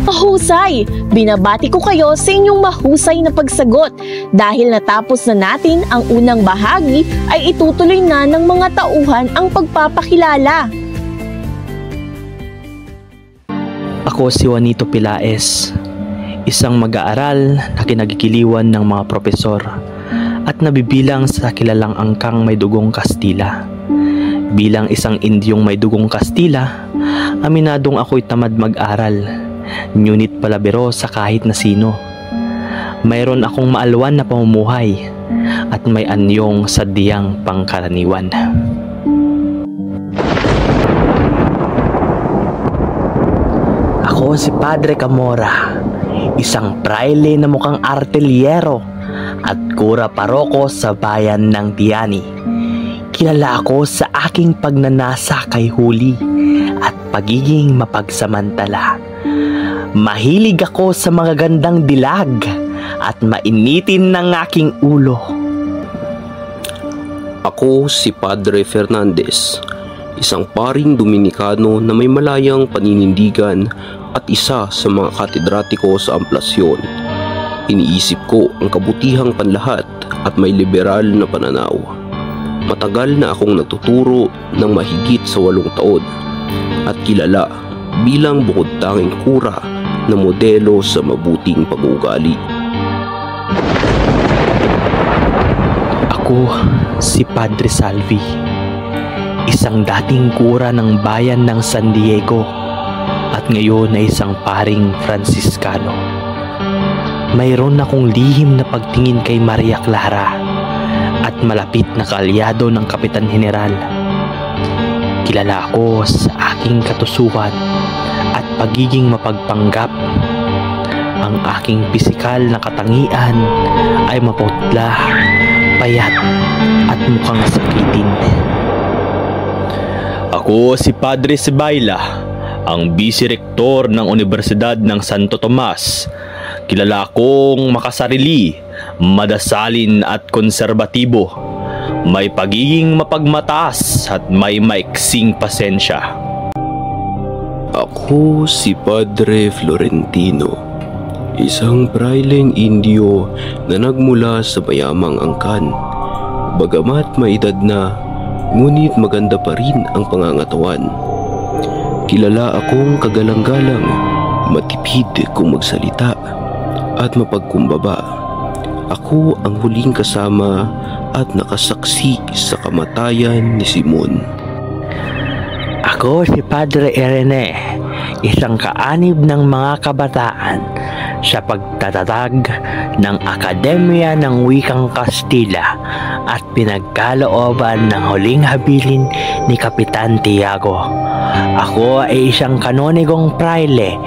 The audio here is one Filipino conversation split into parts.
Mahusay! Binabati ko kayo sa inyong mahusay na pagsagot. Dahil natapos na natin ang unang bahagi, ay itutuloy na ng mga tauhan ang pagpapakilala. Ako si Juanito Pilaes, isang mag-aaral na kinagigiliwan ng mga propesor at nabibilang sa kilalang angkang may dugong Kastila. Bilang isang Indyong may dugong Kastila, aminadong ako'y tamad mag-aral, ngunit palabiro sa kahit na sino. Mayroon akong maalwan na pamumuhay at may anyong sadyang pangkaraniwan. Ako si Padre Camora, isang praile na mukhang artelyero at kura paroko sa bayan ng Tiani. Kilala ako sa aking pagnanasa kay huli at pagiging mapagsamantala. Mahilig ako sa mga gandang dilag at mainitin ng aking ulo. Ako si Padre Fernandez, isang paring Dominikano na may malayang paninindigan at isa sa mga katedratiko sa Amplasyon. Iniisip ko ang kabutihang panlahat at may liberal na pananaw. Matagal na akong natuturo ng mahigit sa 8 taon at kilala bilang bukod tanging kura na modelo sa mabuting pag-uugali. Ako si Padre Salvi, isang dating kura ng bayan ng San Diego at ngayon ay isang paring Franciscano. Mayroon akong lihim na pagtingin kay Maria Clara at malapit na kaalyado ng Kapitan General. Kilala ako sa aking katusuhan at pagiging mapagpanggap. Ang aking pisikal na katangian ay maputla, payat at mukhang sakitin. Ako si Padre Sibayla, ang vice-rektor ng Universidad ng Santo Tomas. Kilala akong makasarili, madasalin at konserbatibo. May pagiging mapagmataas at may maiksing pasensya. Ako si Padre Florentino, isang praileng Indio na nagmula sa mayamang angkan. Bagamat may edad na, ngunit maganda pa rin ang pangangatawan. Kilala akong kagalang-galang, matipid kung magsalita at mapagkumbaba. Ako ang huling kasama at nakasaksi sa kamatayan ni Simon. Ako si Padre Irene, isang kaanib ng mga kabataan sa pagtatatag ng Akademya ng Wikang Kastila at pinagkalooban ng huling habilin ni Kapitan Tiago. Ako ay isang kanonigong praile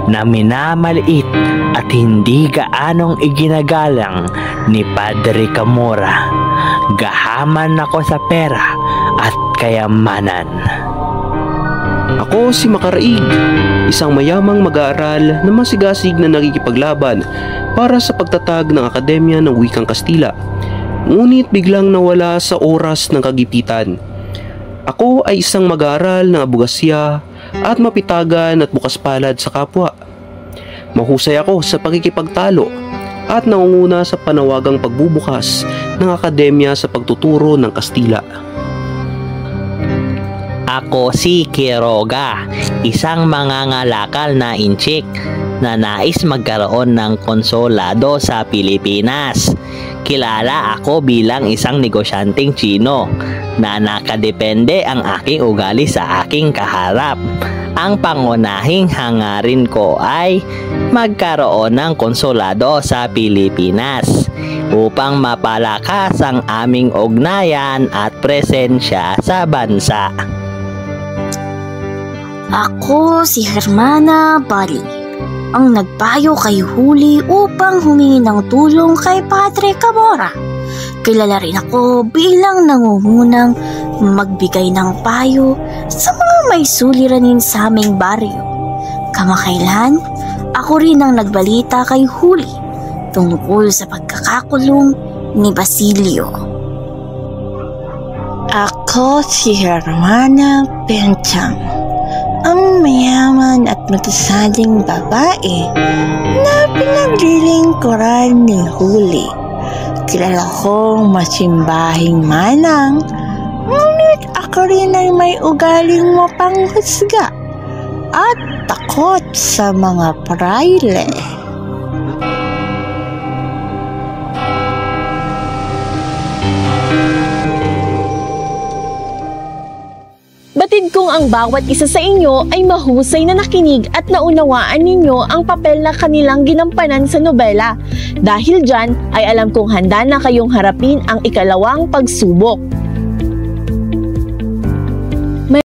na minamaliit at hindi gaanong iginagalang ni Padre Camora. Gahaman ako sa pera at kayamanan. Ako si Makaraig, isang mayamang mag-aaral na masigasig na nakikipaglaban para sa pagtatag ng Akademya ng Wikang Kastila. Ngunit biglang nawala sa oras ng kagipitan. Ako ay isang mag-aaral ng abogasya at mapitagan at bukas palad sa kapwa. Mahusay ako sa pakikipagtalo at nangunguna sa panawagang pagbubukas ng akademya sa pagtuturo ng Kastila. Ako si Quiroga, isang mangangalakal na inchik na nais magkaroon ng konsolado sa Pilipinas. Kilala ako bilang isang negosyanteng Chino na nakadepende ang aking ugali sa aking kaharap. Ang pangunahing hangarin ko ay magkaroon ng konsolado sa Pilipinas upang mapalakas ang aming ugnayan at presensya sa bansa. Ako si Hermana Bali, ang nagpayo kay Huli upang humingi ng tulong kay Padre Camora. Kilala rin ako bilang nangungunang magbigay ng payo sa mga may suliranin sa aming baryo. Kamakailan, ako rin ang nagbalita kay Huli tungkol sa pagkakakulong ni Basilio. Ako si Hermana Penchang, ang mayaman at matasaling babae na pinaglilingkuran ni Huli. Kilala kong masimbahing manang, ngunit ako rin ay may ugaling mapanghusga at takot sa mga praile. Batid kong ang bawat isa sa inyo ay mahusay na nakinig at naunawaan ninyo ang papel na kanilang ginampanan sa nobela. Dahil dyan ay alam kong handa na kayong harapin ang ikalawang pagsubok.